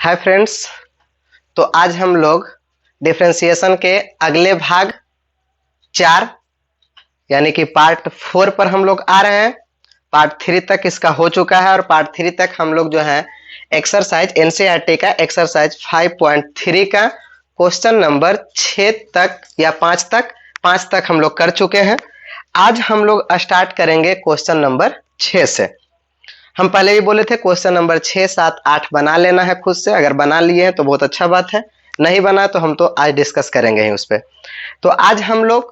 Hi friends. तो आज हम लोग डिफरेंशिएशन के अगले भाग 4 यानी कि पार्ट 4 पर हम लोग आ रहे हैं। पार्ट 3 तक इसका हो चुका है और पार्ट 3 तक हम लोग जो है एक्सरसाइज एनसीईआरटी का एक्सरसाइज 5.3 का क्वेश्चन नंबर 6 तक या 5 तक हम लोग कर चुके हैं। आज हम लोग स्टार्ट करेंगे क्वेश्चन नंबर 6 से। हम पहले भी बोले थे क्वेश्चन नंबर 6, 7, 8 बना लेना है खुद से। अगर बना लिए हैं तो बहुत अच्छा बात है, नहीं बना तो हम तो आज डिस्कस करेंगे ही उस पर। तो आज हम लोग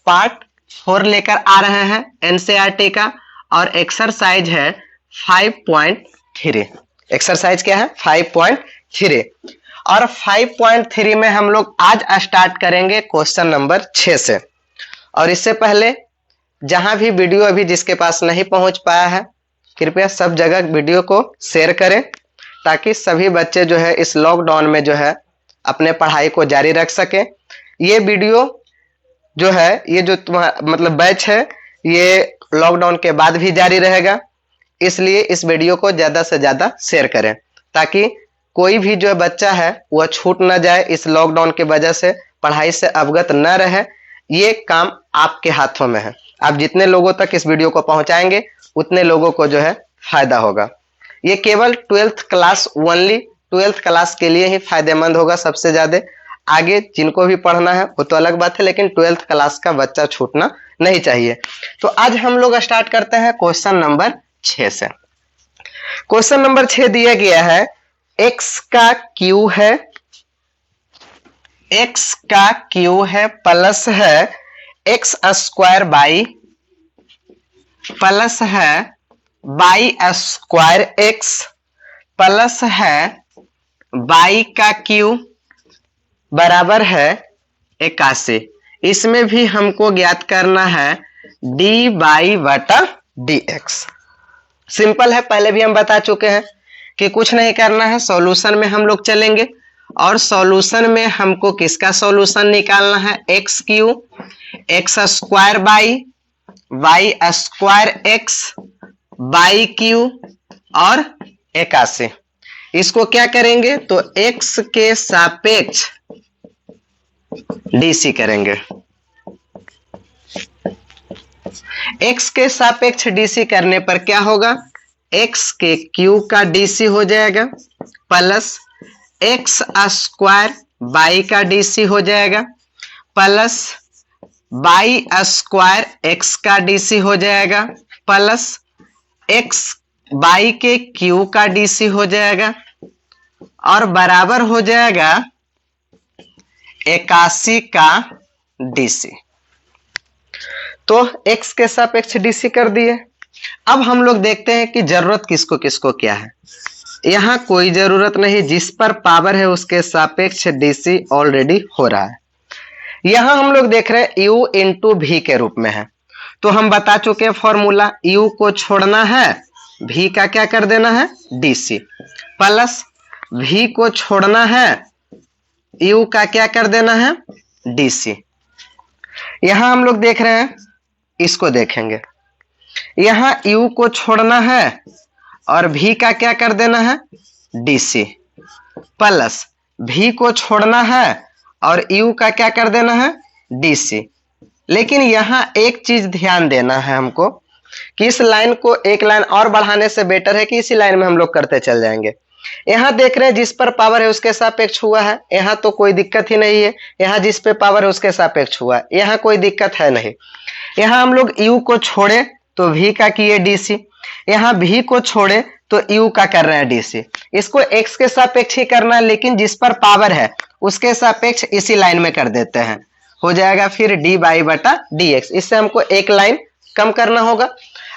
पार्ट 4 लेकर आ रहे हैं एनसीईआरटी का और एक्सरसाइज है 5.3। एक्सरसाइज क्या है? 5.3। और 5.3 में हम लोग आज स्टार्ट करेंगे क्वेश्चन नंबर 6 से। और इससे पहले जहां भी वीडियो अभी जिसके पास नहीं पहुंच पाया है, कृपया सब जगह वीडियो को शेयर करें ताकि सभी बच्चे जो है इस लॉकडाउन में जो है अपने पढ़ाई को जारी रख सकें। ये वीडियो जो है, ये जो मतलब बैच है, ये लॉकडाउन के बाद भी जारी रहेगा, इसलिए इस वीडियो को ज्यादा से ज्यादा शेयर करें ताकि कोई भी जो बच्चा है वह छूट ना जाए, इस लॉकडाउन की वजह से पढ़ाई से अवगत न रहे। ये काम आपके हाथों में है। आप जितने लोगों तक इस वीडियो को पहुंचाएंगे उतने लोगों को जो है फायदा होगा। ये केवल 12th class only 12th class के लिए ही फायदेमंद होगा सबसे ज्यादा। आगे जिनको भी पढ़ना है वो तो अलग बात है, लेकिन 12th क्लास का बच्चा छूटना नहीं चाहिए। तो आज हम लोग स्टार्ट करते हैं क्वेश्चन नंबर 6 से। क्वेश्चन नंबर 6 दिया गया है, x का क्यू है, x का क्यू है प्लस है एक्स स्क्वायर बाई प्लस है बाई स्क्वायर एक्स प्लस है बाई का क्यू बराबर है 81। इसमें भी हमको ज्ञात करना है डी बाई बटा डी एक्स। सिंपल है, पहले भी हम बता चुके हैं कि कुछ नहीं करना है, सॉल्यूशन में हम लोग चलेंगे और सॉल्यूशन में हमको किसका सॉल्यूशन निकालना है? X q x square by y square x by q और 81। इसको क्या करेंगे तो x के सापेक्ष डीसी करेंगे। x के सापेक्ष डीसी करने पर क्या होगा? x के क्यू का डीसी हो जाएगा प्लस एक्स स्क्वायर बाई का डीसी हो जाएगा प्लस बाई स्क्वायर एक्स का डीसी हो जाएगा प्लस एक्स बाई के क्यू का डीसी हो जाएगा और बराबर हो जाएगा 81 का डीसी। तो x के सापेक्ष डीसी कर दिए। अब हम लोग देखते हैं कि जरूरत किसको किसको क्या है। यहां कोई जरूरत नहीं, जिस पर पावर है उसके सापेक्ष डीसी ऑलरेडी हो रहा है। यहां हम लोग देख रहे हैं u इंटू भी के रूप में है, तो हम बता चुके हैं फॉर्मूला, u को छोड़ना है, v का क्या कर देना है? डीसी प्लस v को छोड़ना है, u का क्या कर देना है? डीसी। यहां हम लोग देख रहे हैं, इसको देखेंगे, यहां u को छोड़ना है और v का क्या कर देना है? डीसी प्लस v को छोड़ना है और u का क्या कर देना है? डीसी। लेकिन यहां एक चीज ध्यान देना है हमको कि इस लाइन को एक लाइन और बढ़ाने से बेटर है कि इसी लाइन में हम लोग करते चल जाएंगे। यहां देख रहे हैं जिस पर पावर है उसके सापेक्ष हुआ है, यहां तो कोई दिक्कत ही नहीं है। यहां जिस पे पावर है उसके सापेक्ष हुआ है, यहां कोई दिक्कत है नहीं। यहां हम लोग u को छोड़े तो v का किए डीसी, यहां v को छोड़े तो u का कर रहे हैं डीसी। इसको x के सापेक्ष ही करना है, लेकिन जिस पर पावर है उसके सापेक्ष इसी लाइन में कर देते हैं, हो जाएगा फिर डी बाई बटा डी एक्स। इससे हमको एक लाइन कम करना होगा।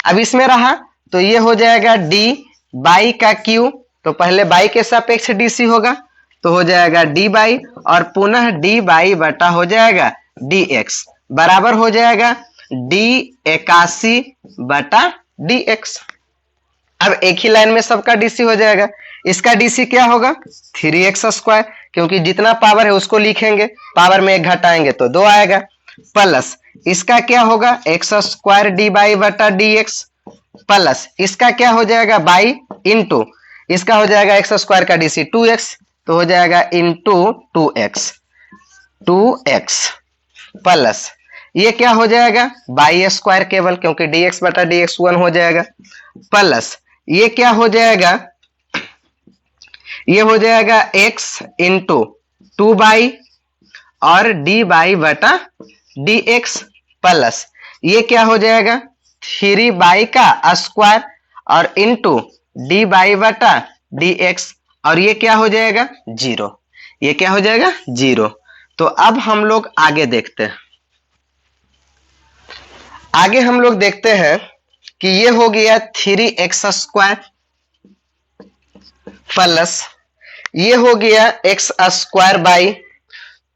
अब इसमें रहा तो ये हो जाएगा डी बाई का क्यू, तो पहले बाई के सापेक्ष डीसी होगा तो हो जाएगा डी बाई और पुनः डी बाई बटा हो जाएगा डी एक्स बराबर हो जाएगा डी 81 बटा डी एक्स। अब एक ही लाइन में सबका डीसी हो जाएगा। इसका डीसी क्या होगा? 3x स्क्वायर, क्योंकि जितना पावर है उसको लिखेंगे, पावर में एक घटाएंगे तो 2 आएगा, प्लस इसका क्या होगा? एक्स स्क्वायर डी बाई बटा डी एक्स प्लस इसका क्या हो जाएगा? बाई इंटू इसका हो जाएगा एक्स स्क्वायर का डीसी 2x, तो हो जाएगा इंटू 2x प्लस ये क्या हो जाएगा बाई स्क्वायर केवल, क्योंकि dx बटा dx 1 हो जाएगा, प्लस ये क्या हो जाएगा, ये हो जाएगा x इंटू 2 और dy बटा dx प्लस ये क्या हो जाएगा 3 का स्क्वायर और इंटू dy बटा dx और ये क्या हो जाएगा 0, ये क्या हो जाएगा 0। तो अब हम लोग आगे देखते हैं, आगे हम लोग देखते हैं कि ये हो गया 3x स्क्वायर प्लस ये हो गया x स्क्वायर बाई,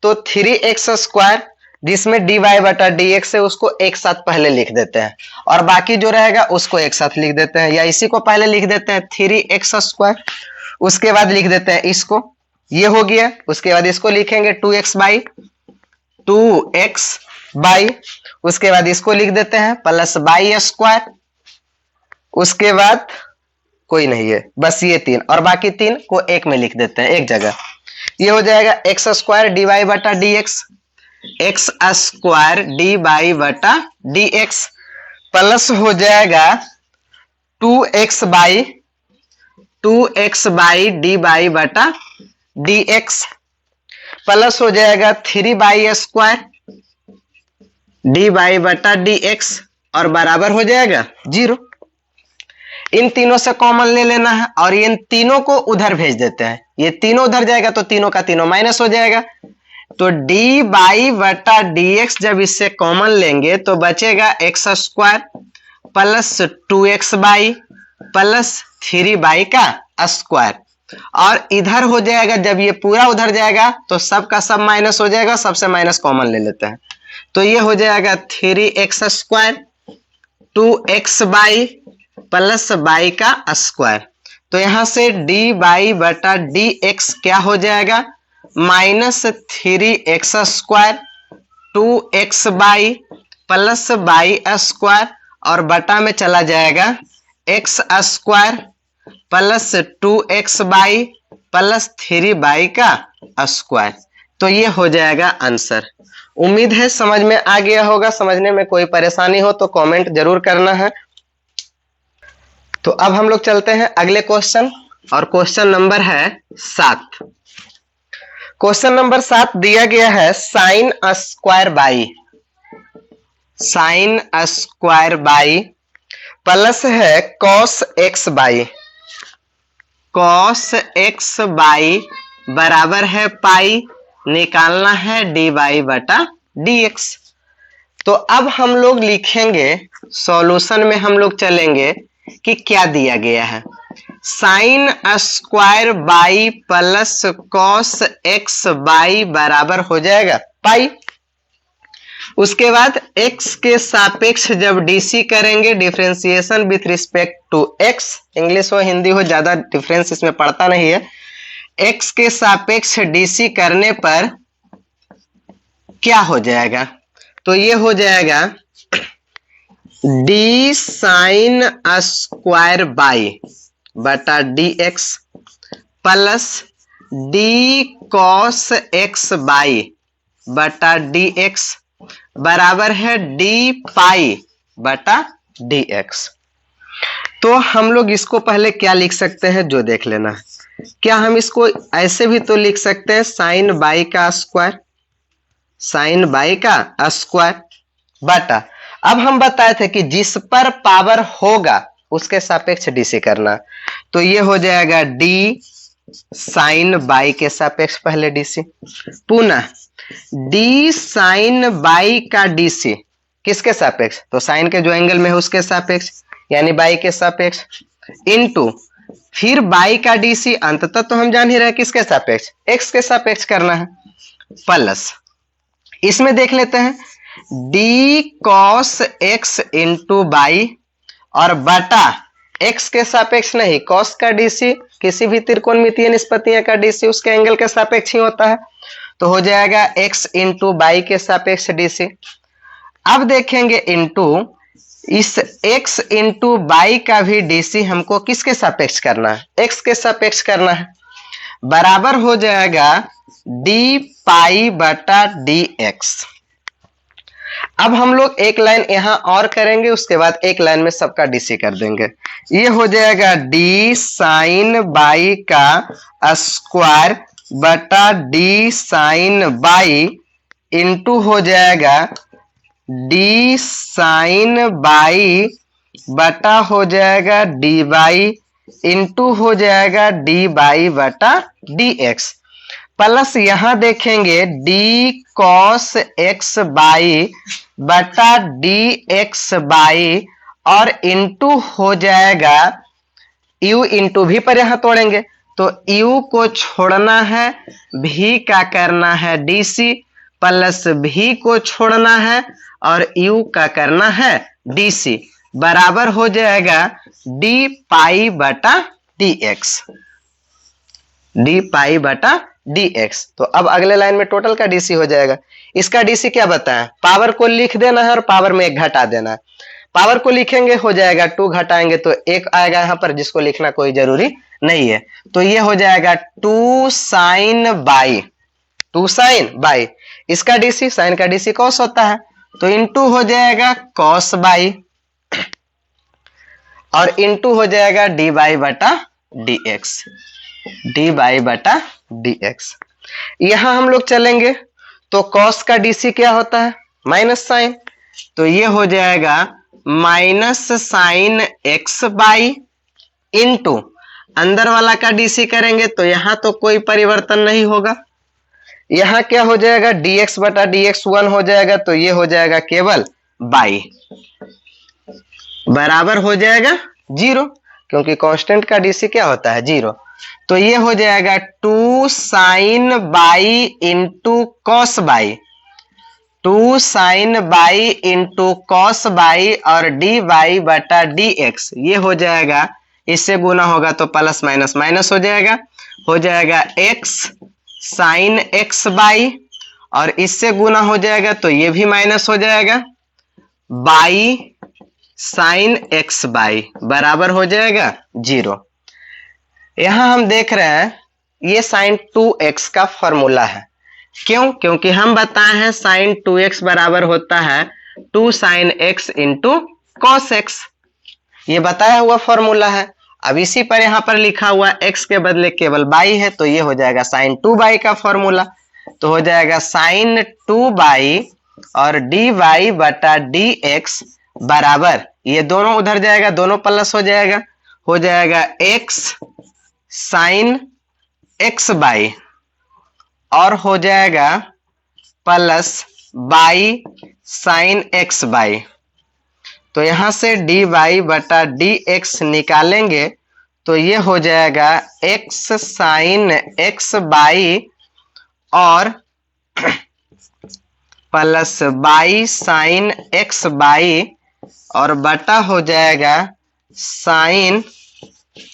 तो 3x स्क्वायर जिसमें dy बटा dx है उसको एक साथ पहले लिख देते हैं और बाकी जो रहेगा उसको एक साथ लिख देते हैं, या इसी को पहले लिख देते हैं 3x स्क्वायर, उसके बाद लिख देते हैं इसको, ये हो गया, उसके बाद इसको लिखेंगे 2x बाई, उसके बाद इसको लिख देते हैं प्लस बाई स्क्वायर, उसके बाद कोई नहीं है बस ये 3 और बाकी 3 को एक में लिख देते हैं एक जगह, ये हो जाएगा x स्क्वायर dy बटा dx, x स्क्वायर dy बटा dx प्लस हो जाएगा 2x बाई dy बटा dx प्लस हो जाएगा 3 स्क्वायर dy बटा dx और बराबर हो जाएगा 0। इन तीनों से कॉमन ले लेना है और इन तीनों को उधर भेज देते हैं, ये तीनों उधर जाएगा तो तीनों का तीनों माइनस हो जाएगा, तो dy बटा dx जब इससे कॉमन लेंगे तो बचेगा x square plus 2x by plus 3 का स्क्वायर और इधर हो जाएगा, जब ये पूरा उधर जाएगा तो सब का सब माइनस हो जाएगा, सबसे माइनस कॉमन ले लेते हैं, तो ये हो जाएगा 3x square 2x by plus by का स्क्वायर, तो यहां से dy बटा dx क्या हो जाएगा minus 3x square 2x by plus by square और बटा में चला जाएगा x square plus 2x by plus 3 का स्क्वायर, तो ये हो जाएगा आंसर। उम्मीद है समझ में आ गया होगा, समझने में कोई परेशानी हो तो कमेंट जरूर करना है। तो अब हम लोग चलते हैं अगले क्वेश्चन और क्वेश्चन नंबर है 7। क्वेश्चन नंबर 7 दिया गया है साइन स्क्वायर बाई प्लस है कॉस एक्स बाई बराबर है पाई, निकालना है dy बटा dx। तो अब हम लोग लिखेंगे सॉल्यूशन में, हम लोग चलेंगे कि क्या दिया गया है, sine square by plus cos x by बराबर हो जाएगा पाई, उसके बाद x के सापेक्ष जब डीसी करेंगे differentiation with respect to x, English हो हिंदी हो ज्यादा डिफरेंस इसमें पड़ता नहीं है, x के सापेक्ष डीसी करने पर क्या हो जाएगा, तो ये हो जाएगा डी साइन स्क्वायर बाई बटा dx plus D cos x by बटा dx बराबर है डी पाई बटा dx। तो हम लोग इसको पहले क्या लिख सकते हैं जो देख लेना है, क्या हम इसको ऐसे भी तो लिख सकते हैं साइन बाई का स्क्वायर बटा, अब हम बताए थे कि जिस पर पावर होगा उसके सापेक्ष डीसी करना, तो ये हो जाएगा डी साइन बाई के सापेक्ष पहले डीसी, पुनः डी साइन बाई का डीसी किसके सापेक्ष, तो साइन के जो एंगल में है उसके सापेक्ष यानी बाई के सापेक्ष, इनटू फिर बाई का डीसी अंततः तो हम जान ही रहे किसके सापेक्ष, एक्स के सापेक्ष करना है, प्लस इसमें देख लेते हैं D cos x into by और बटा एक्स के सापेक्ष नहीं, कॉस का डीसी किसी भी त्रिकोणमितीय निष्पत्तियां का डीसी उसके एंगल के सापेक्ष ही होता है, तो हो जाएगा एक्स इंटू बाई के सापेक्ष डीसी। अब देखेंगे इंटू इस x इंटू बाई का भी डीसी हमको किसके सापेक्ष करना है, x के सापेक्ष करना है, बराबर हो जाएगा डी पाई बटा डी एक्स। अब हम लोग एक लाइन यहां और करेंगे, उसके बाद एक लाइन में सबका डीसी कर देंगे। ये हो जाएगा डी साइन बाई का स्क्वायर बटा डी साइन बाई इंटू हो जाएगा डी साइन बाई बटा हो जाएगा डी बाई इंटू हो जाएगा डी बाई बटा डी एक्स, प्लस यहां देखेंगे डी कॉस एक्स बाई बटा डी एक्स बाई और इंटू हो जाएगा यू इंटू भी पर यहां तोड़ेंगे तो यू को छोड़ना है, भी का करना है डीसी, प्लस भी को छोड़ना है और यू का करना है डीसी, बराबर हो जाएगा डी पाई बटा डी एक्स, डी पाई बटा डी एक्स। तो अब अगले लाइन में टोटल का डीसी हो जाएगा। इसका डीसी क्या बताएं, पावर को लिख देना है और पावर में एक घटा देना है। पावर को लिखेंगे हो जाएगा 2, घटाएंगे तो 1 आएगा यहाँ पर, जिसको लिखना कोई जरूरी नहीं है। तो ये हो जाएगा 2 साइन बाई, 2 साइन बाई, इसका डीसी, साइन का डीसी कॉस होता है तो इंटू हो जाएगा कॉस बाई और इंटू हो जाएगा डी बाई बटा डी एक्स, डी बाई बटा डी एक्स। यहां हम लोग चलेंगे तो कॉस का डीसी क्या होता है, माइनस साइन, तो ये हो जाएगा minus sine x by into अंदर वाला का डीसी करेंगे तो यहां तो कोई परिवर्तन नहीं होगा, यहां क्या हो जाएगा dx बटा dx 1 हो जाएगा तो ये हो जाएगा केवल बाई, बराबर हो जाएगा 0, क्योंकि कांस्टेंट का डीसी क्या होता है 0। तो ये हो जाएगा 2 sine y into cos y, 2 sine y into cos y और डी बाई बटा डी एक्स, ये हो जाएगा, इससे गुना होगा तो प्लस माइनस माइनस हो जाएगा एक्स साइन एक्स बाई और इससे गुना हो जाएगा तो ये भी माइनस हो जाएगा बाई साइन एक्स बाई, बराबर हो जाएगा 0। यहां हम देख रहे हैं ये साइन 2x का फॉर्मूला है, क्यों, क्योंकि हम बताए हैं साइन 2x बराबर होता है 2 sine x into cos x, ये बताया हुआ फॉर्मूला है। अब इसी पर यहाँ पर लिखा हुआ x के बदले केवल बाई है तो ये हो जाएगा साइन 2 बाई का फॉर्मूला, तो हो जाएगा साइन 2 बाई और डी वाई बटा डी एक्स बराबर, ये दोनों उधर जाएगा, दोनों प्लस हो जाएगा x साइन x बाई और हो जाएगा plus by sine x y, तो यहां से डी वाई बटा डी एक्स निकालेंगे तो ये हो जाएगा x साइन x बाई और plus by sine x by और बटा हो जाएगा साइन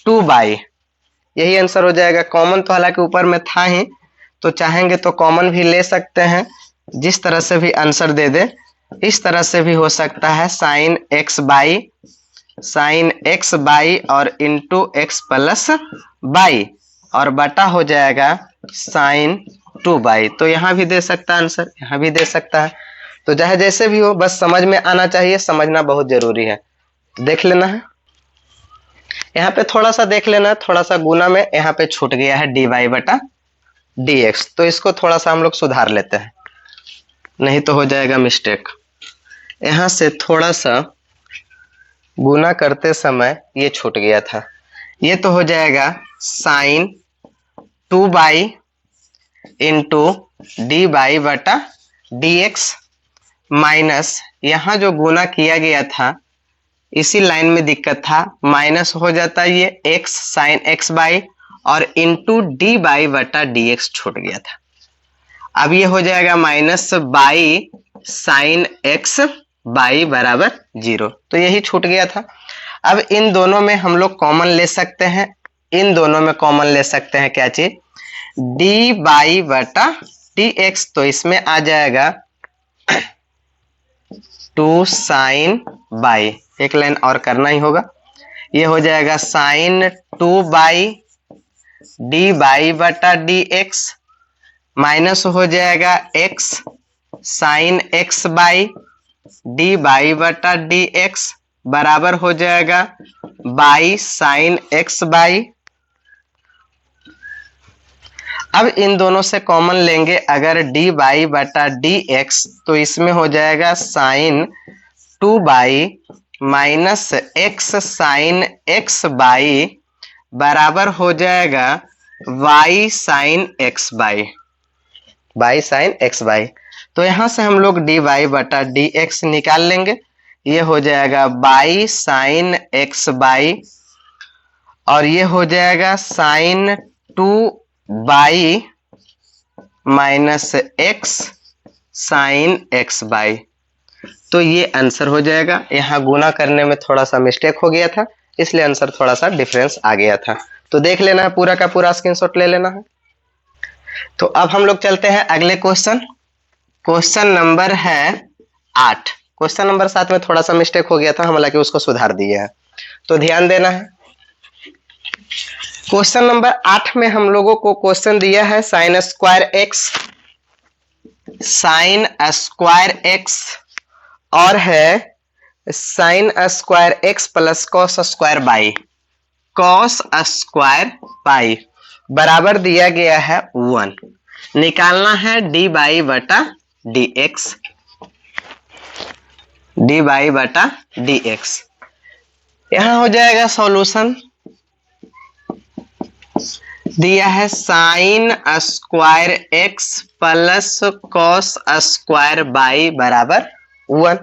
2 बाई, यही आंसर हो जाएगा। कॉमन तो हालांकि ऊपर में था ही, तो चाहेंगे तो कॉमन भी ले सकते हैं, जिस तरह से भी आंसर दे दे इस तरह से भी हो सकता है, साइन एक्स बाई और इंटू एक्स प्लस बाई और बटा हो जाएगा साइन 2 बाई, तो यहाँ भी दे सकता है आंसर, यहाँ भी दे सकता है, तो चाहे जैसे भी हो बस समझ में आना चाहिए, समझना बहुत जरूरी है। देख लेना है, यहाँ पे थोड़ा सा देख लेना है, थोड़ा सा गुना में यहाँ पे छूट गया है डी वाई बटा डी एक्स, तो इसको थोड़ा सा हम लोग सुधार लेते हैं, नहीं तो हो जाएगा मिस्टेक। यहाँ से थोड़ा सा गुना करते समय ये छूट गया था, ये तो हो जाएगा sine 2 y into d y बटा डी एक्स माइनस, यहाँ जो गुना किया गया था इसी लाइन में दिक्कत था, माइनस हो जाता है ये x साइन x बाई और इंटू डी बाई बटा डी एक्स छूट गया था। अब ये हो जाएगा minus by sine x y बराबर 0, तो यही छूट गया था। अब इन दोनों में हम लोग कॉमन ले सकते हैं, इन दोनों में कॉमन ले सकते हैं क्या चीज, डी बाई बटा डी एक्स, तो इसमें आ जाएगा 2 साइन बाई, एक लाइन और करना ही होगा, ये हो जाएगा साइन 2 बाई डी बाई बटा डी एक्स माइनस हो जाएगा x sine x y d y बटा डी एक्स बराबर हो जाएगा बाई साइन x बाई। अब इन दोनों से कॉमन लेंगे अगर डी बाई बटा डी एक्स तो इसमें हो जाएगा sine 2 y minus x sine x y बराबर हो जाएगा y sine x y sine x y. तो यहां से हम लोग डी वाई बटा डी एक्स निकाल लेंगे, ये हो जाएगा बाई साइन x बाई और ये हो जाएगा sine 2 y minus x sine x y. तो ये आंसर हो जाएगा। यहाँ गुना करने में थोड़ा सा मिस्टेक हो गया था, इसलिए आंसर थोड़ा सा डिफरेंस आ गया था। तो देख लेना है, पूरा का पूरा स्क्रीनशॉट ले लेना है। तो अब हम लोग चलते हैं अगले क्वेश्चन। क्वेश्चन नंबर है 8। क्वेश्चन नंबर 7 में थोड़ा सा मिस्टेक हो गया था, हालांकि उसको सुधार दिया है, तो ध्यान देना है। क्वेश्चन नंबर 8 में हम लोगों को क्वेश्चन दिया है साइन स्क्वायर एक्स और है sine square x plus cos square by बराबर दिया गया है 1। निकालना है डी बाई बटा डी एक्स यहां हो जाएगा सॉल्यूशन। दिया है sine square x plus cos square by बराबर 1।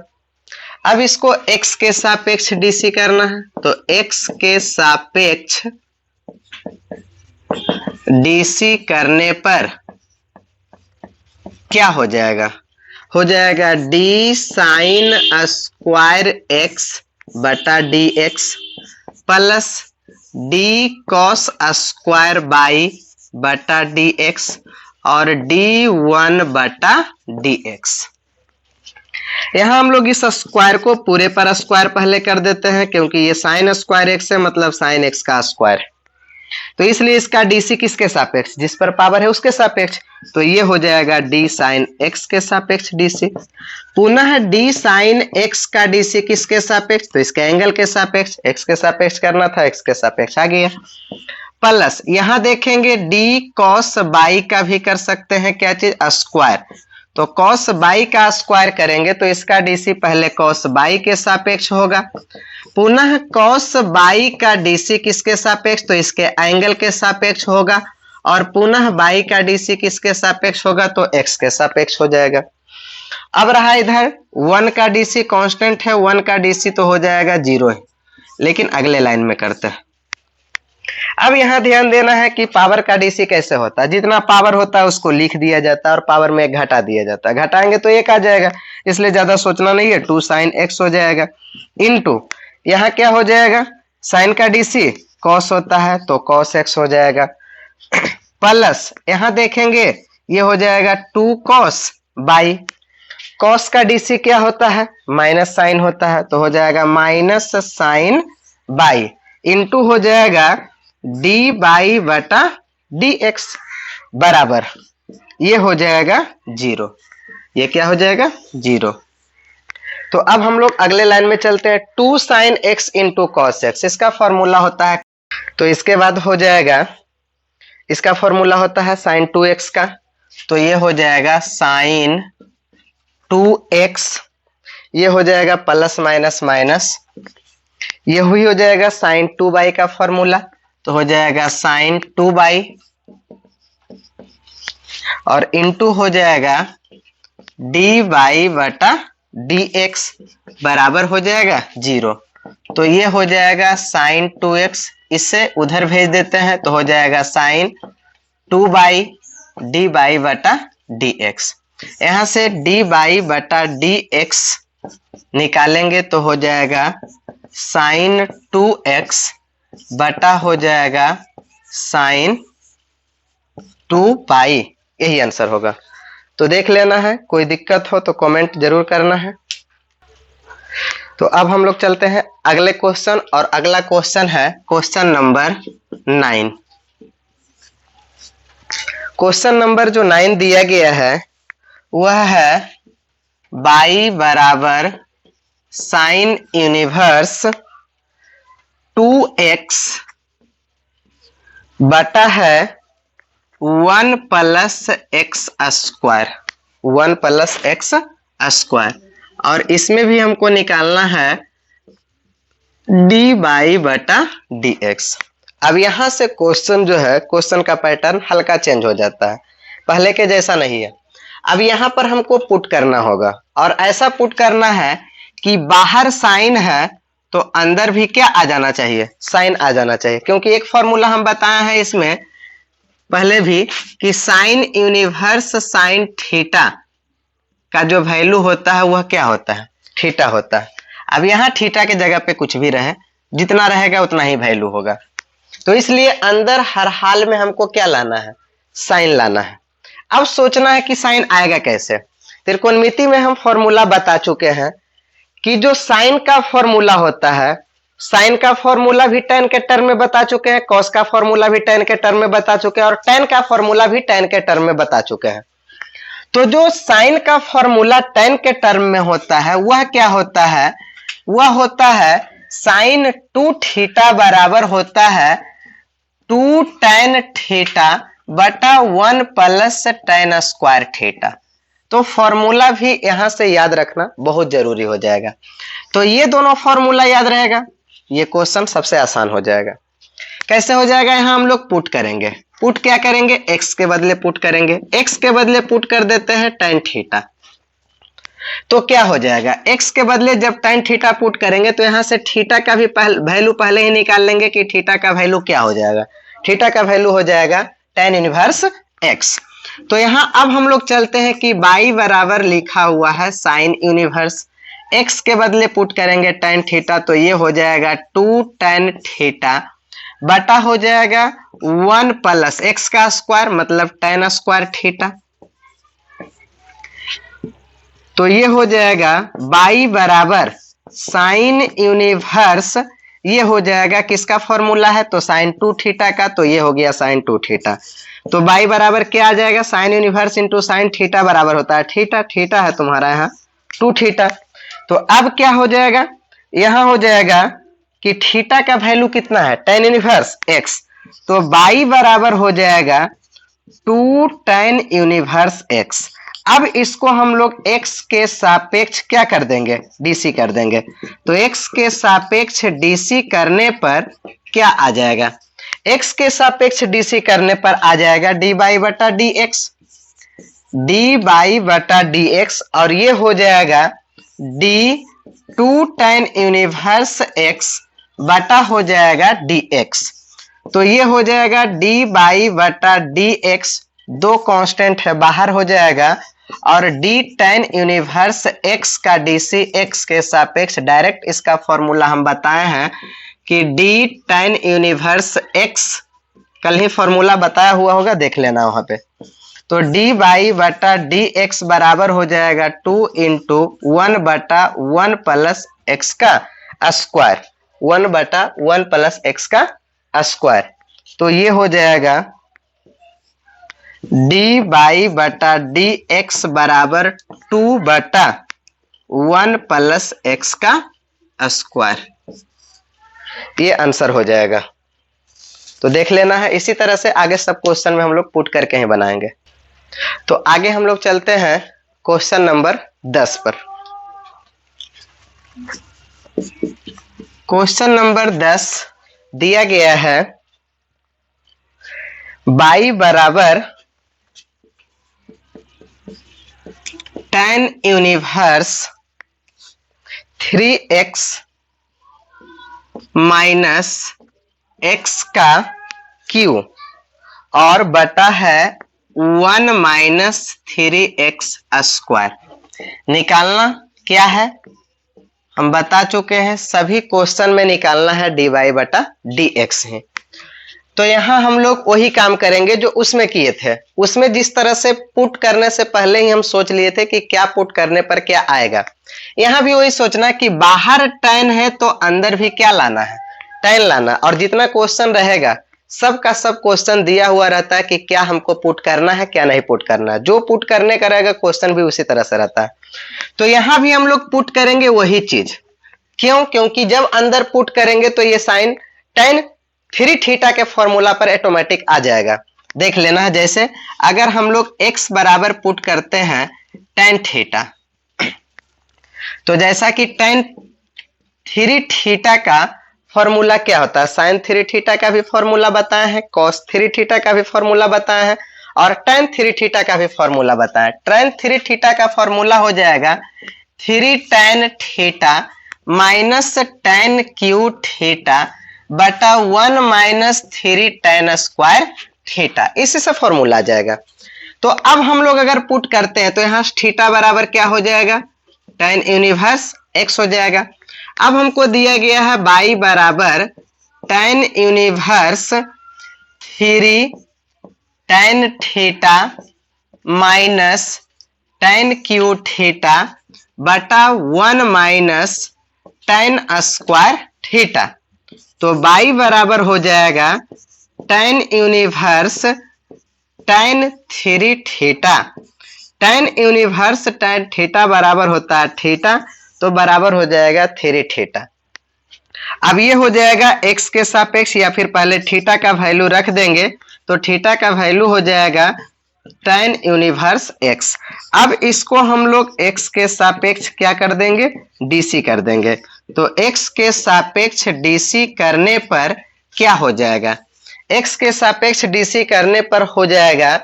अब इसको x के सापेक्ष डीसी करना है, तो x के सापेक्ष डीसी करने पर क्या हो जाएगा? हो जाएगा डी साइन स्क्वायर एक्स बटा d x plus D cos square by बटा डी एक्स और डी 1 बटा डी एक्स। यहां हम लोग इस स्क्वायर को पूरे पर स्क्वायर पहले कर देते हैं, क्योंकि ये साइन स्क्वायर एक्स है, मतलब साइन एक्स का स्क्वायर, तो इसलिए इसका डीसी किसके सापेक्ष, जिस पर पावर है उसके सापेक्ष, तो ये हो जाएगा डी साइन एक्स के सापेक्ष डीसी। पुनः डी साइन एक्स का डीसी किसके सापेक्ष, तो इसके एंगल के सापेक्ष, एक्स के सापेक्ष करना था, एक्स के सापेक्ष आ गया। प्लस यहां देखेंगे डी कॉस बाई का भी कर सकते हैं, क्या चीज, स्क्वायर, तो कॉस बाई का स्क्वायर करेंगे तो इसका डीसी पहले कॉस बाई के सापेक्ष होगा, पुनः कॉस बाई का डीसी किसके सापेक्ष, तो इसके एंगल के सापेक्ष होगा, और पुनः बाई का डीसी किसके सापेक्ष होगा, तो एक्स के सापेक्ष हो जाएगा। अब रहा इधर 1 का डीसी कांस्टेंट है, 1 का डीसी तो हो जाएगा 0 है, लेकिन अगले लाइन में करते हैं। अब यहां ध्यान देना है कि पावर का डीसी कैसे होता है, जितना पावर होता है उसको लिख दिया जाता है और पावर में 1 घटा दिया जाता है, घटाएंगे तो 1 आ जाएगा, इसलिए ज्यादा सोचना नहीं है, 2 साइन एक्स हो जाएगा इनटू यहाँ क्या हो जाएगा, साइन का डीसी कॉस होता है तो कॉस एक्स हो जाएगा, प्लस यहां देखेंगे ये हो जाएगा 2 कॉस बाई, कॉस का डीसी क्या होता है, माइनस साइन होता है, तो हो जाएगा माइनस साइन बाई इनटू हो जाएगा डी बाई बटा डी एक्स बराबर ये हो जाएगा 0। ये क्या हो जाएगा 0। तो अब हम लोग अगले लाइन में चलते हैं। 2 sine x into cos x इसका फॉर्मूला होता है, तो इसके बाद हो जाएगा, इसका फॉर्मूला होता है साइन 2x का, तो ये हो जाएगा साइन 2x, ये हो जाएगा प्लस माइनस माइनस, ये हुई हो जाएगा साइन 2 बाई का फॉर्मूला, तो हो जाएगा साइन 2 बाई और इनटू हो जाएगा डी बाई बटा डी एक्स बराबर हो जाएगा 0। तो ये हो जाएगा साइन 2x, इससे उधर भेज देते हैं तो हो जाएगा साइन 2 बाई डी बाई बटा डी एक्स। यहां से डी बाई बटा डी एक्स निकालेंगे तो हो जाएगा साइन 2x बटा हो जाएगा साइन 2 पाई, यही आंसर होगा। तो देख लेना है, कोई दिक्कत हो तो कमेंट जरूर करना है। तो अब हम लोग चलते हैं अगले क्वेश्चन, और अगला क्वेश्चन है क्वेश्चन नंबर 9। क्वेश्चन नंबर जो 9 दिया गया है वह है y बराबर साइन यूनिवर्स 2x बटा है 1 plus x square, 1 plus x square, और इसमें भी हमको निकालना है dy बटा dx। अब यहां से क्वेश्चन जो है, क्वेश्चन का पैटर्न हल्का चेंज हो जाता है, पहले के जैसा नहीं है। अब यहां पर हमको पुट करना होगा, और ऐसा पुट करना है कि बाहर साइन है तो अंदर भी क्या आ जाना चाहिए, साइन आ जाना चाहिए, क्योंकि एक फॉर्मूला हम बताए हैं इसमें पहले भी कि साइन यूनिवर्स साइन थीटा का जो वैल्यू होता है वह क्या होता है, थीटा होता है। अब यहाँ थीटा के जगह पे कुछ भी रहे, जितना रहेगा उतना ही वैल्यू होगा, तो इसलिए अंदर हर हाल में हमको क्या लाना है, साइन लाना है। अब सोचना है कि साइन आएगा कैसे। त्रिकोणमिति में हम फॉर्मूला बता चुके हैं कि जो साइन का फॉर्मूला होता है, साइन का फॉर्मूला भी tan के टर्म में बता चुके हैं, कॉस का फॉर्मूला भी tan के टर्म में बता चुके हैं, और tan का फॉर्मूला भी tan के टर्म में बता चुके हैं। तो जो साइन का फॉर्मूला tan के टर्म में होता है वह क्या होता है, वह होता है साइन 2 थीटा बराबर होता है 2 tan थीटा बटा 1 प्लस tan स्क्वायर थीटा। तो फॉर्मूला भी यहां से याद रखना बहुत जरूरी हो जाएगा। तो ये दोनों फॉर्मूला याद रहेगा, ये क्वेश्चन सबसे आसान हो जाएगा। कैसे हो जाएगा, यहां हम लोग पुट करेंगे। पुट क्या करेंगे, x के बदले पुट करेंगे, x के बदले पुट कर देते हैं tan थीटा। तो क्या हो जाएगा, x के बदले जब tan थीटा पुट करेंगे तो यहां से थीटा का भी वैल्यू पहले ही निकाल लेंगे कि थीटा का वैल्यू क्या हो जाएगा, थीटा का वैल्यू हो जाएगा tan इनवर्स x। तो यहां अब हम लोग चलते हैं कि y बराबर लिखा हुआ है साइन यूनिवर्स, x के बदले पुट करेंगे tan थीटा, तो ये हो जाएगा 2 tan थीटा बटा हो जाएगा 1 प्लस x का स्क्वायर मतलब tan स्क्वायर थीटा। तो ये हो जाएगा y बराबर साइन यूनिवर्स, ये हो जाएगा किसका फॉर्मूला है, तो साइन 2 थीटा का, तो ये हो गया साइन 2 थीटा। तो y बराबर क्या आ जाएगा, sine inverse into sine theta बराबर होता है थीटा, थीटा है तुम्हारा यहाँ 2 थीटा। तो अब क्या हो जाएगा, यहाँ हो जाएगा कि थीटा का वैल्यू कितना है, tan इनवर्स x, तो y बराबर हो जाएगा 2 tan इनवर्स x। अब इसको हम लोग x के सापेक्ष क्या कर देंगे, dc कर देंगे। तो x के सापेक्ष dc करने पर क्या आ जाएगा, x के सापेक्ष dc करने पर आ जाएगा dy बटा dx, dy बटा dx, और ये हो जाएगा d 2 tan इनवर्स x बटा हो जाएगा dx। तो ये हो जाएगा dy बटा dx, दो कांस्टेंट है बाहर हो जाएगा, और d tan इनवर्स x का dc x के सापेक्ष, डायरेक्ट इसका फॉर्मूला हम बताए हैं कि d tan इनवर्स x, कल ही फॉर्मूला बताया हुआ होगा, देख लेना वहां पे। तो dy बटा dx बराबर हो जाएगा 2 इंटू 1 बटा 1 प्लस x का स्क्वायर, 1 बटा 1 प्लस x का स्क्वायर। तो ये हो जाएगा dy बटा dx बराबर 2 बटा 1 प्लस x का स्क्वायर, ये आंसर हो जाएगा। तो देख लेना है, इसी तरह से आगे सब क्वेश्चन में हम लोग पुट करके ही बनाएंगे। तो आगे हम लोग चलते हैं क्वेश्चन नंबर 10 पर। क्वेश्चन नंबर 10 दिया गया है y बराबर tan inverse 3x minus x का क्यू और बटा है 1 माइनस 3x स्क्वायर। निकालना क्या है, हम बता चुके हैं, सभी क्वेश्चन में निकालना है dy बटा dx है। तो यहां हम लोग वही काम करेंगे जो उसमें किए थे। उसमें जिस तरह से पुट करने से पहले ही हम सोच लिए थे कि क्या पुट करने पर क्या आएगा, यहां भी वही सोचना कि बाहर tan है तो अंदर भी क्या लाना है, tan लाना, और जितना क्वेश्चन रहेगा सब का सब क्वेश्चन दिया हुआ रहता है कि क्या हमको पुट करना है क्या नहीं पुट करना है। जो पुट करने का रहेगा क्वेश्चन भी उसी तरह से रहता है। तो यहां भी हम लोग पुट करेंगे वही चीज। क्यों? क्योंकि जब अंदर पुट करेंगे तो ये साइन tan 3 थीटा के फॉर्मूला पर ऑटोमेटिक आ जाएगा। देख लेना है, जैसे अगर हम लोग x बराबर पुट करते हैं tan थीटा, तो जैसा कि tan 3 थीटा का फॉर्मूला क्या होता है, साइन 3 थीटा का भी फॉर्मूला बताया है, cos 3 थीटा का भी फॉर्मूला बताया है और tan 3 थीटा का भी फॉर्मूला बताया है। tan 3 थीटा का फॉर्मूला हो जाएगा 3 tan theta minus tan Q theta बटा 1 माइनस 3 tan स्क्वायर थीटा, इसी से फॉर्मूला आ जाएगा। तो अब हम लोग अगर पुट करते हैं तो यहाँ थीटा बराबर क्या हो जाएगा, tan यूनिवर्स x हो जाएगा। अब हमको दिया गया है y बराबर tan universe 3 tan theta minus tan Q theta बटा 1 माइनस tan स्क्वायर थीटा। तो y बराबर हो जाएगा tan universe tan 3 theta. tan universe tan theta बराबर होता है थीटा, तो बराबर हो जाएगा 3 थीटा। अब ये हो जाएगा x के सापेक्ष, या फिर पहले थीटा का वैल्यू रख देंगे तो थीटा का वैल्यू हो जाएगा tan यूनिवर्स x। अब इसको हम लोग x के सापेक्ष क्या कर देंगे, dc कर देंगे। तो x के सापेक्ष dc करने पर क्या हो जाएगा, x के सापेक्ष dc करने पर हो जाएगा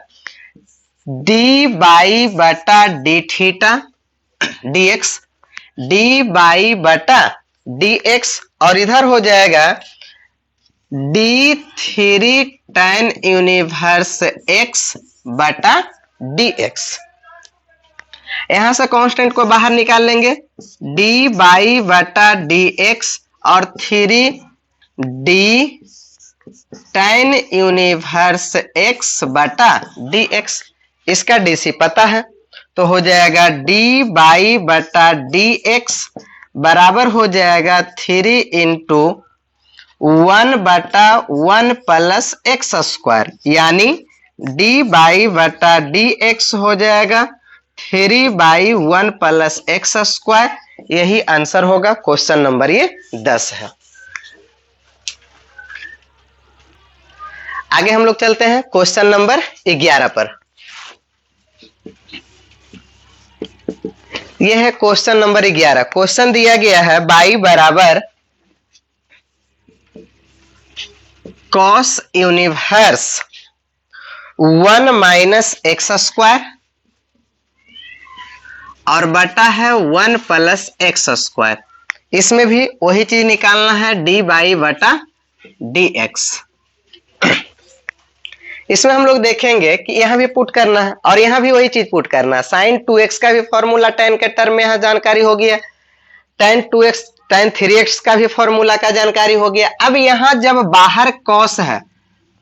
dy बटा डी थीटा dx, dy बटा dx, और इधर हो जाएगा d3 tan यूनिवर्स x बटा dx। यहां से कांस्टेंट को बाहर निकाल लेंगे, dy बटा dx और 3d tan यूनिवर्स x बटा dx, इसका dc पता है तो हो जाएगा dy बटा dx बराबर हो जाएगा 3 इंटू 1 बटा 1 प्लस एक्स स्क्वायर, यानी dy बटा dx हो जाएगा 3/1 प्लस एक्स स्क्वायर। यही आंसर होगा, क्वेश्चन नंबर ये 10 है। आगे हम लोग चलते हैं क्वेश्चन नंबर 11 पर। यह है क्वेश्चन नंबर 11। क्वेश्चन दिया गया है y बराबर cos universe 1 minus x square और बटा है 1 प्लस एक्स स्क्वायर। इसमें भी वही चीज निकालना है, dy बटा dx। इसमें हम लोग देखेंगे कि यहां भी पुट करना है और यहां भी वही चीज पुट करना है। साइन 2x का भी फॉर्मूला tan के टर्म में यहां जानकारी हो गया, tan 2x tan 3x का भी फॉर्मूला का जानकारी हो गया। अब यहां जब बाहर cos है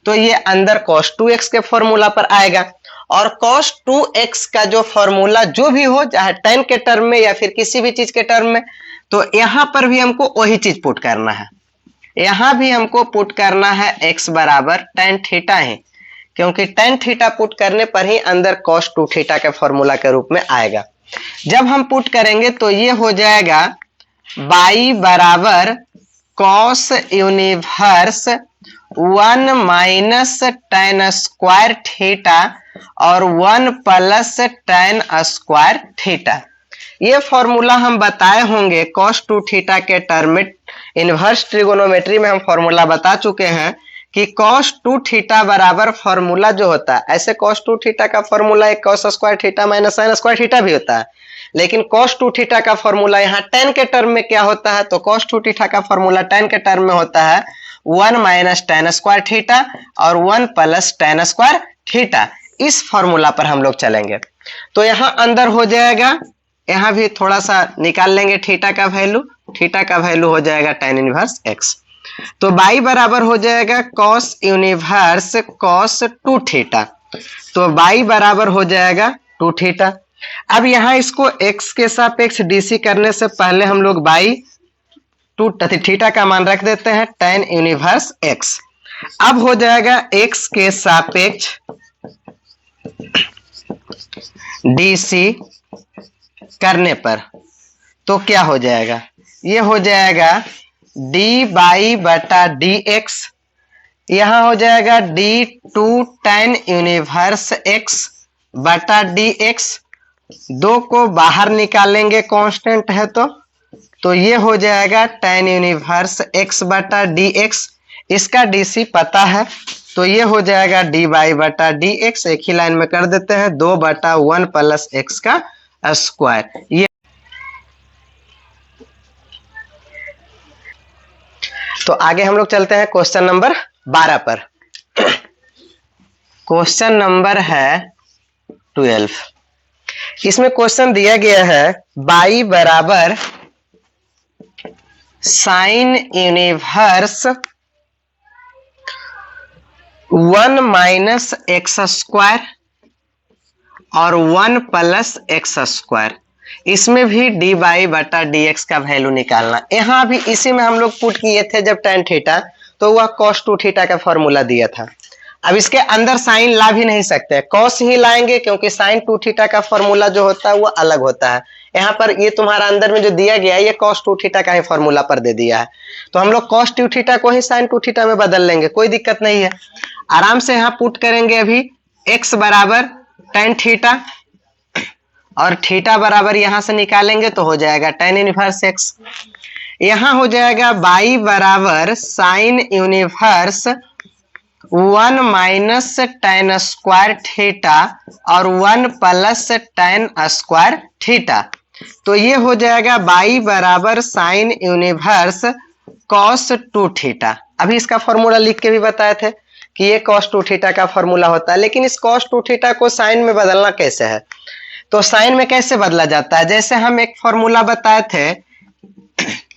तो ये अंदर cos 2x के फॉर्मूला पर आएगा, और cos 2x का जो फॉर्मूला जो भी हो, चाहे tan के टर्म में या फिर किसी भी चीज के टर्म में, तो यहां पर भी हमको वही चीज पुट करना है। यहां भी हमको पुट करना है x बराबर tan थीटा ही, क्योंकि tan थीटा पुट करने पर ही अंदर cos 2 थीटा के फॉर्मूला के रूप में आएगा। जब हम पुट करेंगे तो ये हो जाएगा y बराबर cos universe 1 minus tan square theta और 1 प्लस tan स्क्वायर थीटा। ये फॉर्मूला हम बताए होंगे cos 2 थीटा के टर्म में, इनवर्स ट्रिगोनोमेट्री में हम फॉर्मूला बता चुके हैं कि cos 2 थीटा बराबर फॉर्मूला जो होता है, ऐसे cos 2 थीटा का फॉर्मूला एक cos square theta minus sin square theta भी होता है, लेकिन cos 2 थीटा का फॉर्मूला यहाँ tan के टर्म में क्या होता है, तो cos 2 थीटा का फॉर्मूला tan के टर्म में होता है 1 माइनस tan स्क्वायर थीटा और 1 प्लस tan स्क्वायर थीटा। इस फॉर्मूला पर हम लोग चलेंगे। तो यहाँ अंदर हो जाएगा, यहाँ भी थोड़ा सा निकाल लेंगे थीटा का वैल्यू, थीटा का वैल्यू हो जाएगा tan इनवर्स x। तो y बराबर हो जाएगा cos यूनिवर्स cos 2 थीटा, तो y बराबर हो जाएगा 2 थीटा। अब यहाँ इसको x के सापेक्ष dc करने से पहले हम लोग y 2 थीटा का मान रख देते हैं tan यूनिवर्स x। अब हो जाएगा x के सापेक्ष dc करने पर तो क्या हो जाएगा, ये हो जाएगा dy बटा dx, यहां हो जाएगा d2 tan इनवर्स x बटा dx, दो को बाहर निकालेंगे कांस्टेंट है तो ये हो जाएगा tan इनवर्स x बटा dx, इसका dc पता है तो ये हो जाएगा dy बटा dx, एक ही लाइन में कर देते हैं 2/1 प्लस x का स्क्वायर। ये तो आगे हम लोग चलते हैं क्वेश्चन नंबर 12 पर। क्वेश्चन नंबर है 12। इसमें क्वेश्चन दिया गया है y बराबर sine inverse 1 minus x square और 1 प्लस एक्स स्क्वायर, इसमें भी dy बटा dx का वैल्यू निकालना। यहाँ भी इसी में हम लोग पुट किए थे जब tan थीटा, तो वह cos 2 थीटा का फॉर्मूला दिया था। अब इसके अंदर साइन ला भी नहीं सकते, cos ही लाएंगे क्योंकि sin 2 थीटा का फॉर्मूला जो होता है वो अलग होता है। यहाँ पर ये तुम्हारा अंदर में जो दिया गया है ये cos 2 थीटा का ही फॉर्मूला पर दे दिया है, तो हम लोग cos 2 थीटा को ही sin 2 थीटा में बदल लेंगे, कोई दिक्कत नहीं है। आराम से यहाँ पुट करेंगे अभी x बराबर tan थीटा और थीटा बराबर यहां से निकालेंगे तो हो जाएगा tan इनवर्स x। यहां हो जाएगा y बराबर sine inverse 1 minus tan square theta और 1 प्लस tan स्क्वायर थीटा, तो ये हो जाएगा y बराबर साइन इनवर्स cos 2 थीटा। अभी इसका फॉर्मूला लिख के भी बताए थे कि ये cos 2 थीटा का फॉर्मूला होता है, लेकिन इस cos 2 थीटा को साइन में बदलना कैसे है, तो साइन में कैसे बदला जाता है, जैसे हम एक फॉर्मूला बताए थे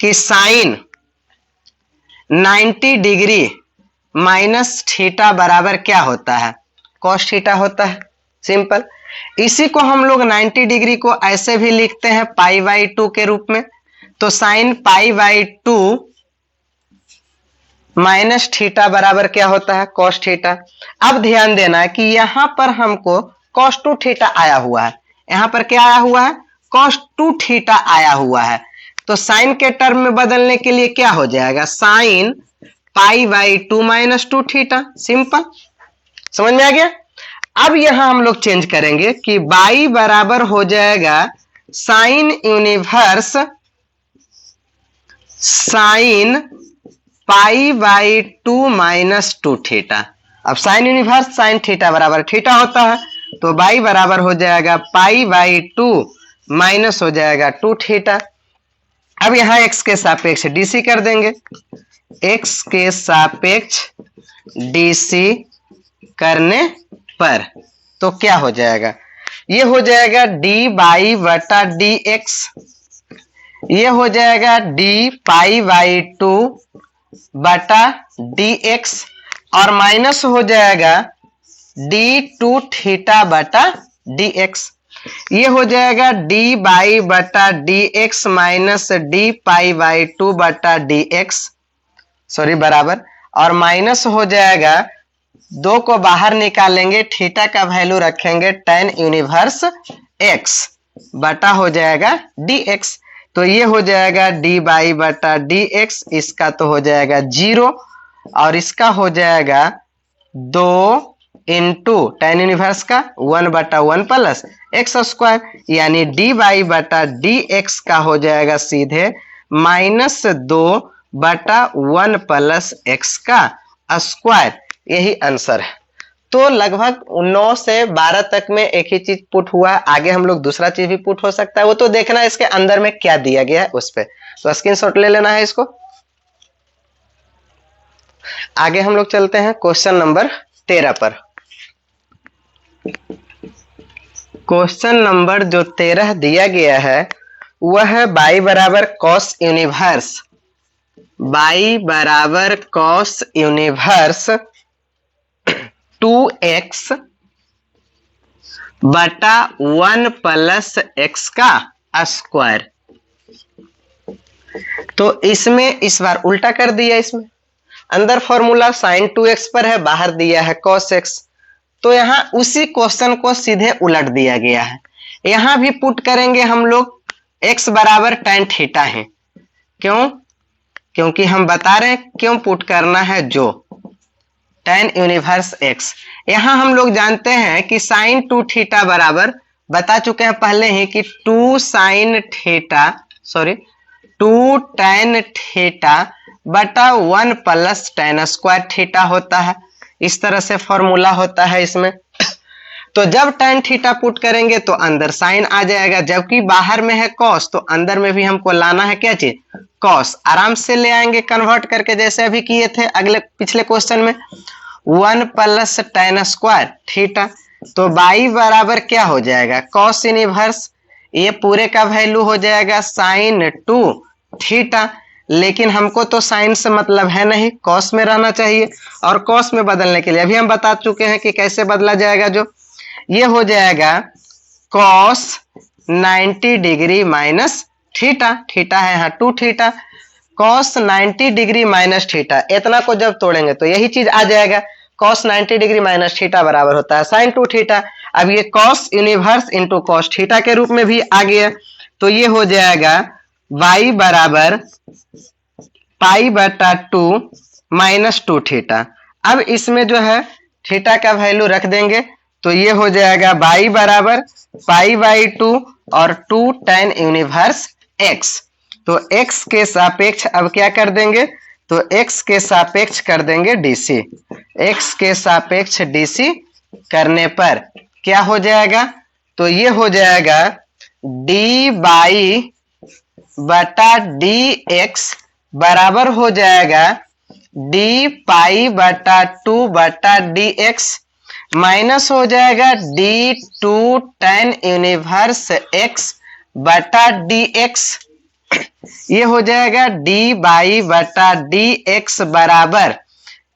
कि साइन 90 डिग्री माइनस थीटा बराबर क्या होता है, cos थीटा होता है, सिंपल। इसी को हम लोग 90 डिग्री को ऐसे भी लिखते हैं पाई बाई 2 के रूप में, तो sign pi by 2 minus theta बराबर क्या होता है, cos थीटा। अब ध्यान देना है कि यहां पर हमको cos 2 थीटा आया हुआ है, यहां पर क्या आया हुआ है, cos 2 थीटा आया हुआ है, तो साइन के टर्म में बदलने के लिए क्या हो जाएगा, sign pi by 2 minus 2 theta, simple. समझ में आ गया। अब यहां हम लोग चेंज करेंगे कि y बराबर हो जाएगा sine inverse sine pi by 2 minus 2 theta. अब साइन यूनिवर्स साइन थीटा बराबर थीटा होता है, तो y बराबर हो जाएगा पाई बाई 2 माइनस हो जाएगा 2 थीटा। अब यहां x के सापेक्ष dc कर देंगे, x के सापेक्ष dc करने पर तो क्या हो जाएगा, ये हो जाएगा dy बटा dx, ये हो जाएगा d पाई बाई 2 बटा dx और माइनस हो जाएगा d2 थीटा बटा dx, ये हो जाएगा dy बटा dx minus d pi by 2 बटा dx, सॉरी बराबर, और माइनस हो जाएगा, दो को बाहर निकालेंगे, थीटा का वैल्यू रखेंगे tan इनवर्स x बटा हो जाएगा dx, तो ये हो जाएगा dy बटा dx, इसका तो हो जाएगा 0 और इसका हो जाएगा 2 इंटू tan इनवर्स का 1/1 प्लस एक्स स्क्वायर, यानी dy बटा dx का हो जाएगा सीधे -2/1 प्लस एक्स का स्क्वायर, यही आंसर है। तो लगभग 9 से 12 तक में एक ही चीज पुट हुआ है, आगे हम लोग दूसरा चीज भी पुट हो सकता है, वो तो देखना इसके अंदर में क्या दिया गया है उस पे, तो स्क्रीनशॉट ले लेना है इसको। आगे हम लोग चलते हैं क्वेश्चन नंबर 13 पर। क्वेश्चन नंबर जो 13 दिया गया है वह है y बराबर cos यूनिवर्स, y बराबर cos यूनिवर्स 2x बटा 1 प्लस x का स्क्वायर। तो इसमें इस बार उल्टा कर दिया, इसमें अंदर फॉर्मूला sin 2x पर है, बाहर दिया है cos x। तो यहाँ उसी क्वेश्चन को सीधे उलट दिया गया है। यहाँ भी पुट करेंगे हम लोग x बराबर tan थीटा है। क्यों? क्योंकि हम बता रहे हैं क्यों पुट करना है, जो tan यूनिवर्स x। यहाँ हम लोग जानते हैं कि sin 2 थीटा बराबर, बता चुके हैं पहले ही कि 2 sin थीटा 2 tan थीटा बटा 1 प्लस tan स्क्वायर थीटा होता है। इस तरह से फॉर्मूला होता है इसमें। तो जब tan थीटा पुट करेंगे तो अंदर साइन आ जाएगा, जबकि बाहर में है cos, तो अंदर में भी हमको लाना है क्या चीज, cos। आराम से ले आएंगे कन्वर्ट करके, जैसे अभी किए थे पिछले क्वेश्चन में, 1 प्लस tan स्क्वायर थीटा। तो बाई बराबर क्या हो जाएगा, cos इनवर्स, ये पूरे का वैल्यू हो जाएगा sin 2 थीटा। लेकिन हमको तो साइन से मतलब है नहीं, cos में रहना चाहिए। और cos में बदलने के लिए अभी हम बता चुके हैं कि कैसे बदला जाएगा। जो ये हो जाएगा cos 90 degree minus theta, theta है यहाँ 2 theta, cos 90 degree minus theta. इतना को जब तोड़ेंगे तो यही चीज आ जाएगा, cos 90 डिग्री माइनस थीटा बराबर होता है sin 2 थीटा। अब ये cos universe into cos theta के रूप में भी आ गया। तो ये हो जाएगा y बराबर पाई बटा 2 माइनस 2 थीटा। अब इसमें जो है थीटा का वैल्यू रख देंगे, तो ये हो जाएगा y बराबर पाई बाई 2 और 2 tan यूनिवर्स x। तो x के सापेक्ष अब क्या कर देंगे, तो x के सापेक्ष कर देंगे dc। x के सापेक्ष dc करने पर क्या हो जाएगा, तो ये हो जाएगा dy बटा dx बराबर हो जाएगा d पाई बटा 2 बटा dx माइनस हो जाएगा d2 tan यूनिवर्स x बटा dx। ये हो जाएगा d बाई बटा dx बराबर,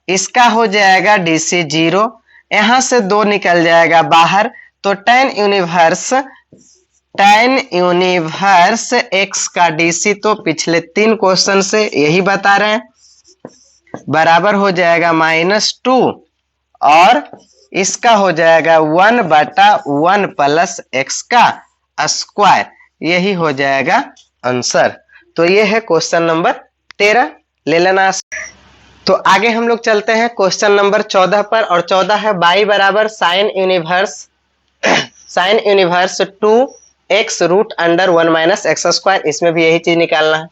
इसका हो जाएगा dc 0, यहां से 2 निकल जाएगा बाहर। तो tan यूनिवर्स x का dc तो पिछले 3 क्वेश्चन से यही बता रहे हैं, बराबर हो जाएगा -2 और इसका हो जाएगा 1 बटा 1 प्लस x का स्क्वायर। यही हो जाएगा आंसर। तो ये है क्वेश्चन नंबर 13, ले लेना। तो आगे हम लोग चलते हैं क्वेश्चन नंबर 14 पर, और 14 है y बराबर sine inverse 2x root under 1 minus x square. इसमें भी यही चीज निकालना है।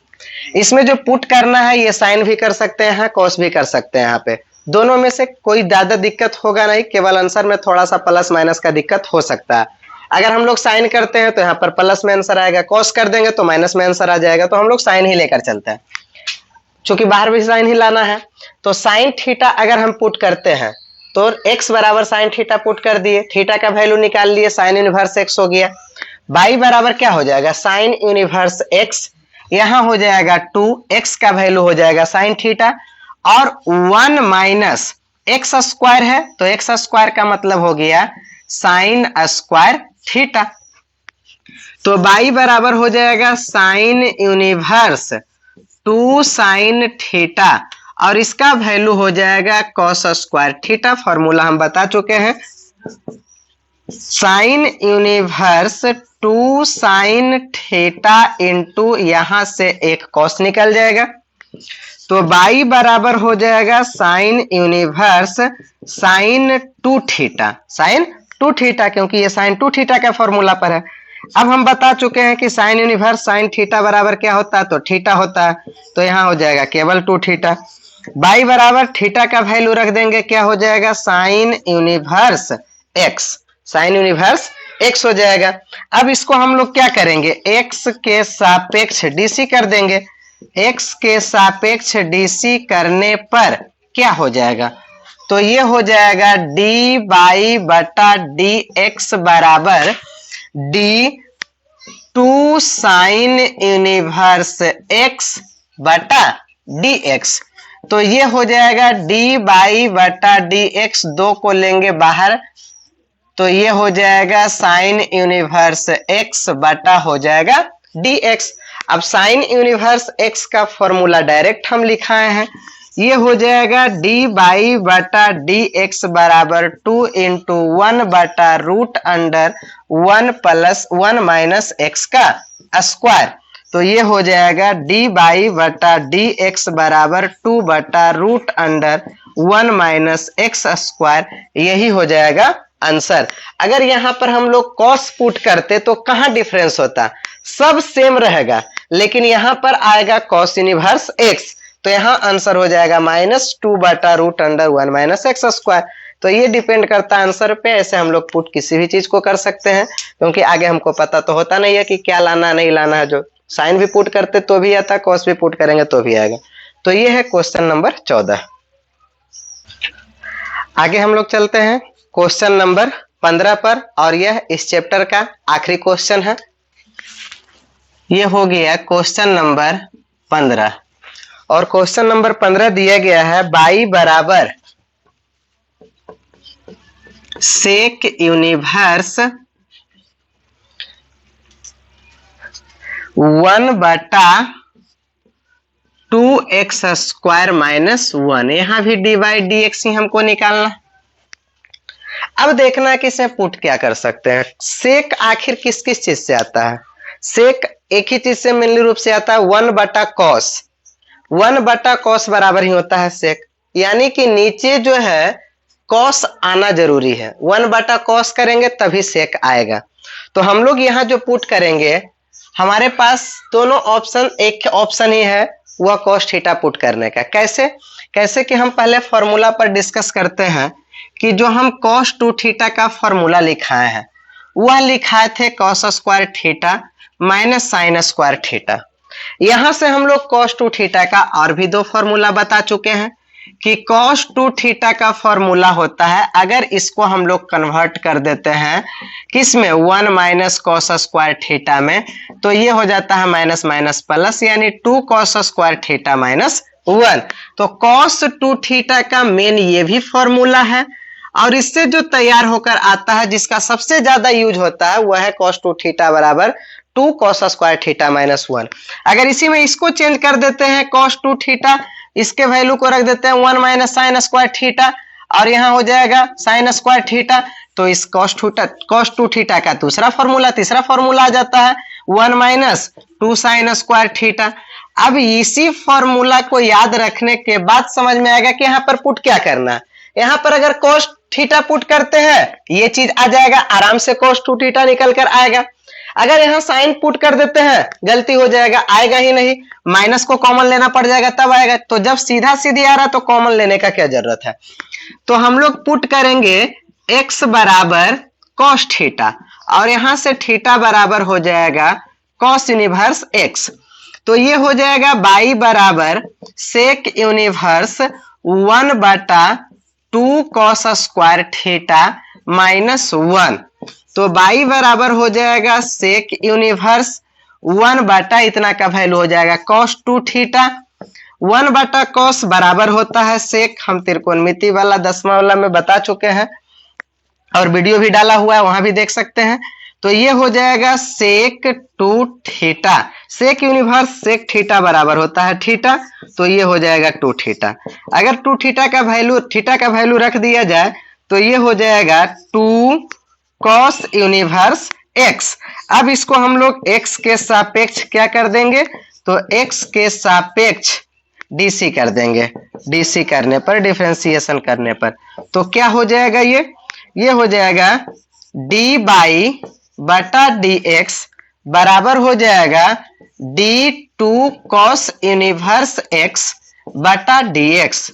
इसमें जो पुट करना है ये साइन भी कर सकते हैं, कॉस भी कर सकते हैं। यहाँ पे दोनों में से कोई ज्यादा दिक्कत होगा नहीं, केवल आंसर में थोड़ा सा प्लस माइनस का दिक्कत हो सकता है। अगर हम लोग साइन करते हैं तो यहाँ पर प्लस में आंसर आएगा, कॉस कर देंगे तो माइनस में आंसर आ जाएगा। तो हम लोग साइन ही लेकर चलते हैं, चूंकि बाहर भी साइन ही लाना है। तो साइन थीटा अगर हम पुट करते हैं तो x बराबर साइन थीटा पुट कर दिए, थीटा का वैल्यू निकाल लिए, साइन यूनिवर्स x हो गया। y बराबर क्या हो जाएगा, साइन यूनिवर्स x, यहां हो जाएगा 2, x का वैल्यू हो जाएगा साइन थीटा, और 1 माइनस एक्स स्क्वायर है तो एक्स स्क्वायर का मतलब हो गया साइन स्क्वायर थीटा। तो y बराबर हो जाएगा साइन यूनिवर्स 2 साइन थीटा, और इसका वैल्यू हो जाएगा कॉस स्क्वायर थीटा। फॉर्मूला हम बता चुके हैं, sine inverse 2 sine theta into यहां से एक कॉस निकल जाएगा। तो y बराबर हो जाएगा sine inverse sine 2 theta, sine 2 theta, क्योंकि ये साइन 2 थीटा का फॉर्मूला पर है। अब हम बता चुके हैं कि साइन यूनिवर्स साइन थीटा बराबर क्या होता है, तो थीटा होता है। तो यहाँ हो जाएगा केवल 2 थीटा। y बराबर थीटा का वैल्यू रख देंगे, क्या हो जाएगा sine inverse x, sine inverse x हो जाएगा। अब इसको हम लोग क्या करेंगे, x के सापेक्ष dc कर देंगे। x के सापेक्ष dc करने पर क्या हो जाएगा, तो ये हो जाएगा dy बटा dx बराबर d2 साइन यूनिवर्स x बटा dx। तो ये हो जाएगा dy बटा dx, 2 को लेंगे बाहर, तो ये हो जाएगा साइन यूनिवर्स x बटा हो जाएगा dx। अब साइन यूनिवर्स x का फॉर्मूला डायरेक्ट हम लिखाए हैं, ये हो जाएगा डी बाई बटा डी एक्स बराबर 2 इंटू 1 बटा root under 1 plus 1 minus x का स्क्वायर। तो ये हो जाएगा डी बाई बटा डी एक्स बराबर 2 बटा root under 1 minus x square, यही हो जाएगा आंसर। अगर यहाँ पर हम लोग कॉस पुट करते तो कहाँ डिफरेंस होता, सब सेम रहेगा, लेकिन यहाँ पर आएगा कॉस इनवर्स एक्स, तो यहाँ आंसर हो जाएगा -2 बटा root under 1 minus x square. तो ये डिपेंड करता है आंसर पे। ऐसे हम लोग पुट किसी भी चीज को कर सकते हैं, क्योंकि आगे हमको पता तो होता नहीं है कि क्या लाना नहीं लाना है। जो साइन भी पुट करते तो भी आता, कॉस भी पुट करेंगे तो भी आएगा। तो ये है क्वेश्चन नंबर 14। आगे हम लोग चलते हैं क्वेश्चन नंबर 15 पर, और यह इस चैप्टर का आखिरी क्वेश्चन है। ये हो गया क्वेश्चन नंबर 15, और क्वेश्चन नंबर 15 दिया गया है बाई बराबर सेक यूनिवर्स 1 बटा 2x स्क्वायर माइनस 1। यहां भी डी बाई डी एक्स ही हमको निकालना। अब देखना कि इसे पुट क्या कर सकते हैं। सेक आखिर किस किस चीज से आता है? सेक एक ही चीज से मेनली रूप से आता है, 1 बटा कॉस। 1 बटा कॉस बराबर ही होता है सेक, यानी कि नीचे जो है कॉस आना जरूरी है। 1 बटा कॉस करेंगे तभी सेक आएगा। तो हम लोग यहाँ जो पुट करेंगे, हमारे पास दोनों ऑप्शन, एक ऑप्शन ही है वह कॉस थीटा पुट करने का। कैसे कि हम पहले फॉर्मूला पर डिस्कस करते हैं कि जो हम कॉस 2 थीटा का फॉर्मूला लिखाए हैं, वह लिखाए थे cos square theta minus sine square theta. यहां से हम लोग कॉस 2 थीटा का और भी 2 फॉर्मूला बता चुके हैं कि कॉस 2 थीटा का फॉर्मूला होता है, अगर इसको हम लोग कन्वर्ट कर देते हैं किसमें, 1 माइनस कॉस स्क्वायर थीटा में, तो ये हो जाता है माइनस माइनस प्लस, यानी 2 कॉस स्क्वायर थीटा माइनस 1। तो कॉस 2 थीटा का मेन ये भी फॉर्मूला है, और इससे जो तैयार होकर आता है जिसका सबसे ज्यादा यूज होता है वह है कॉस 2 थीटा बराबर 2 कॉस स्क्वायर थीटा माइनस 1। अगर इसी में इसको चेंज कर देते हैं कॉस 2 थीटा, इसके वैल्यू को रख देते हैं 1 माइनस साइन स्क्वायर थीटा, और यहाँ हो जाएगा साइन स्क्वायर थीटा। तो इस कॉस 2 थीटा का तीसरा फॉर्मूला आ जाता है 1 माइनस 2 साइन स्क्वायर थीटा। अब इसी फॉर्मूला को याद रखने के बाद समझ में आएगा कि यहाँ पर पुट क्या करना है। यहाँ पर अगर कॉस थीटा पुट करते हैं, ये चीज आ जाएगा, आराम से कॉस 2 थीटा निकल कर आएगा। अगर यहाँ साइन पुट कर देते हैं, गलती हो जाएगा, आएगा ही नहीं, माइनस को कॉमन लेना पड़ जाएगा तब आएगा। तो जब सीधा सीधी आ रहा तो कॉमन लेने का क्या जरूरत है। तो हम लोग पुट करेंगे x बराबर कॉस थीटा, और यहां से थीटा बराबर हो जाएगा कॉस यूनिवर्स x। तो ये हो जाएगा बाई बराबर सेक यूनिवर्स 1 बटा 2 कॉस स्क्वायर थीटा माइनस 1। तो बाई बराबर हो जाएगा सेक यूनिवर्स 1 बटा इतना का वैल्यू हो जाएगा कॉस 2 थीटा। 1 बटा कॉस बराबर होता है सेक, हम त्रिकोणमिति वाला 10वां वाला में बता चुके हैं, और वीडियो भी डाला हुआ है, वहां भी देख सकते हैं। तो ये हो जाएगा सेक 2 थीटा। सेक यूनिवर्स सेक थीटा बराबर होता है थीटा, तो ये हो जाएगा 2 थीटा। अगर 2 थीटा का वैल्यू रख दिया जाए तो ये हो जाएगा 2 कॉस यूनिवर्स x। अब इसको हम लोग x के सापेक्ष क्या कर देंगे, तो x के सापेक्ष dc कर देंगे। dc करने पर, डिफरेंशिएशन करने पर, तो क्या हो जाएगा, ये हो जाएगा d बाई बटा dx बराबर हो जाएगा d2 कॉस यूनिवर्स x बटा dx।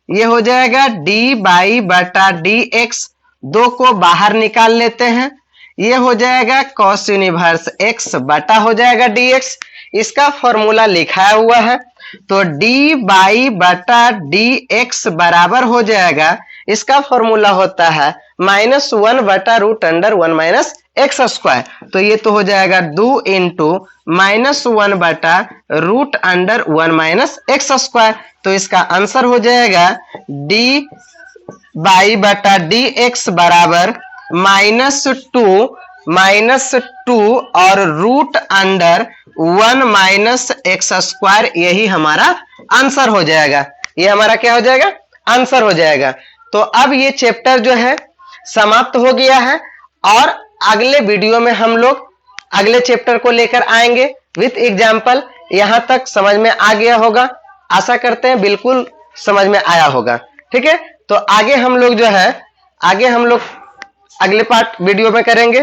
ये हो जाएगा d बाई बटा dx, 2 को बाहर निकाल लेते हैं, ये हो जाएगा कॉस यूनिवर्स x बटा हो जाएगा dx। इसका फॉर्मूला लिखा हुआ है, तो d बाई बटा dx बराबर हो जाएगा, इसका फॉर्मूला होता है -1 बटा root under 1 minus x square. तो ये तो हो जाएगा 2 इंटू -1 बटा root under 1 minus x square. तो इसका आंसर हो जाएगा d बाई बटा dx बराबर -2 और root under 1 minus x square, यही हमारा आंसर हो जाएगा। ये हमारा क्या हो जाएगा, आंसर हो जाएगा। तो अब ये चैप्टर जो है समाप्त हो गया है और अगले वीडियो में हम लोग अगले चैप्टर को लेकर आएंगे विथ एग्जाम्पल। यहां तक समझ में आ गया होगा, आशा करते हैं बिल्कुल समझ में आया होगा। ठीक है, तो आगे हम लोग जो है, आगे हम लोग अगले पार्ट वीडियो में करेंगे।